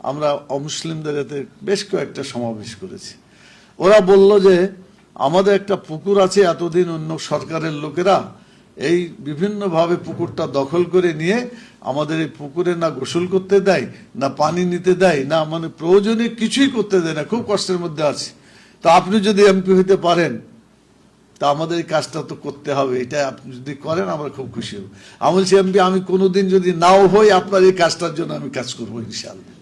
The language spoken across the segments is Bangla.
আমরা অমুসলিমদের এতে বেশ কয়েকটা সমাবেশ করেছি। ওরা বলল যে আমাদের একটা পুকুর আছে, এতদিন অন্য সরকারের লোকেরা এই বিভিন্নভাবে পুকুরটা দখল করে নিয়ে আমাদের এই পুকুরে না গোসল করতে দেয়, না পানি নিতে দেয়, না মানে প্রয়োজনীয় কিছুই করতে দেয় না, খুব কষ্টের মধ্যে আছে। তো আপনি যদি এমপি হইতে পারেন তা আমাদের এই কাজটা তো করতে হবে, এটা আপনি যদি করেন আমরা খুব খুশি হব। আমি বলছি এমপি আমি কোনোদিন যদি নাও হই আপনার এই কাজটার জন্য আমি কাজ করবো ইনশাআল্লাহ।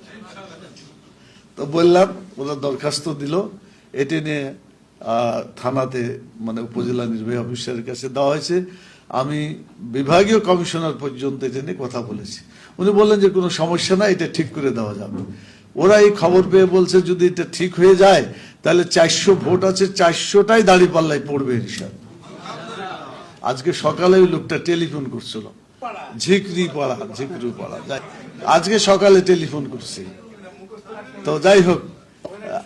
তো বললাম, ওরা দরখাস্ত দিল, এটি নিয়ে থানাতে মানে উপজেলা নির্বাহী অফিসারের কাছে দেওয়া হয়েছে। আমি বিভাগীয় কমিশনার পর্যন্ত এটা নিয়ে কথা বলেছি। উনি বললেন যে কোনো সমস্যা নাই, এটা ঠিক করে দেওয়া যাবে। ওরা এই খবর পেয়ে বলছে যদি এটা ঠিক হয়ে যায় তাহলে 400 ভোট আছে, 400টাই দাঁড়িপাল্লায় পড়বে ইনশাআল্লাহ। আজকে সকালে ওই লোকটা টেলিফোন করছিল, ঝিকরি পাড়া। আজকে সকালে টেলিফোন করছি। তো যাই হোক,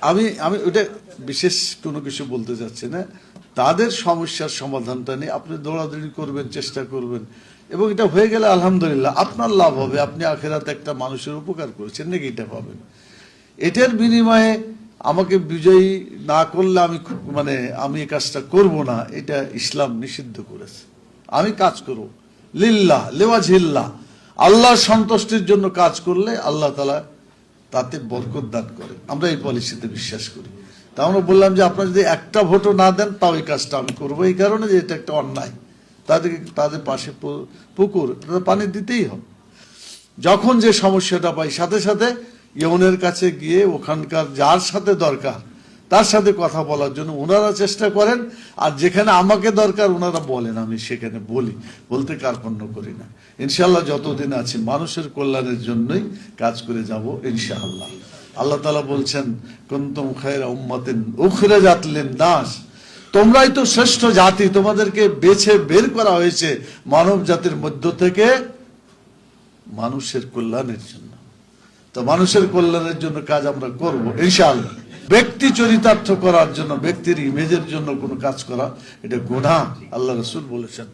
আমি ওটা বিশেষ কোনো কিছু বলতে চাচ্ছি না। তাদের সমস্যার সমাধানটা নিয়ে আপনি দৌড়াদৌড়ি করবেন, চেষ্টা করবেন, এবং এটা হয়ে গেলে আলহামদুলিল্লাহ আপনার লাভ হবে। আপনি আখেরাতে একটা মানুষের উপকার করেছেন, নাকি এটা পাবেন। এটার বিনিময়ে আমাকে বিজয়ী না করলে আমি এই কাজটা করব না, এটা ইসলাম নিষিদ্ধ করেছে। আমি কাজ করব লিল্লাহ লিওয়াজহিল্লাহ, আল্লাহর সন্তুষ্টির জন্য কাজ করলে আল্লাহ তাআলা তাতে বরকত দান করে। আমরা এই পলিসিতে বিশ্বাস করি। তা আমরা বললাম যে আপনারা যদি একটা ভোটও না দেন তাও এই কাজটা আমি করবো, এই কারণে যে এটা একটা অন্যায়। তাদের পাশে পুকুর, পানি দিতেই হবে। যখন যে সমস্যাটা পাই সাথে সাথে ইউনের কাছে গিয়ে ওখানকার যার সাথে দরকার তার সাথে কথা বলার জন্য ওনারা চেষ্টা করেন, আর যেখানে আমাকে দরকার ওনারা বলেন, আমি সেখানে বলি, বলতে কার্পণ্য করি না। ইনশাআল্লাহ যতদিন আছি মানুষের কল্যাণের জন্যই কাজ করে যাব ইনশাআল্লাহ। আল্লাহ তাআলা বলছেন কুনতুম খায়রা উম্মাতিন উখরিজাত লিন-নাস, তোমরাই তো শ্রেষ্ঠ জাতি, তোমাদেরকে বেছে বের করা হয়েছে মানব জাতির মধ্য থেকে মানুষের কল্যাণের জন্য। তো মানুষের কল্যাণের জন্য কাজ আমরা করব ইনশাআল্লাহ। ব্যক্তি চরিতার্থ করার জন্য, ব্যক্তির ইমেজের জন্য কোনো কাজ করা এটা গুনাহ, আল্লাহ রাসূল বলেছেন।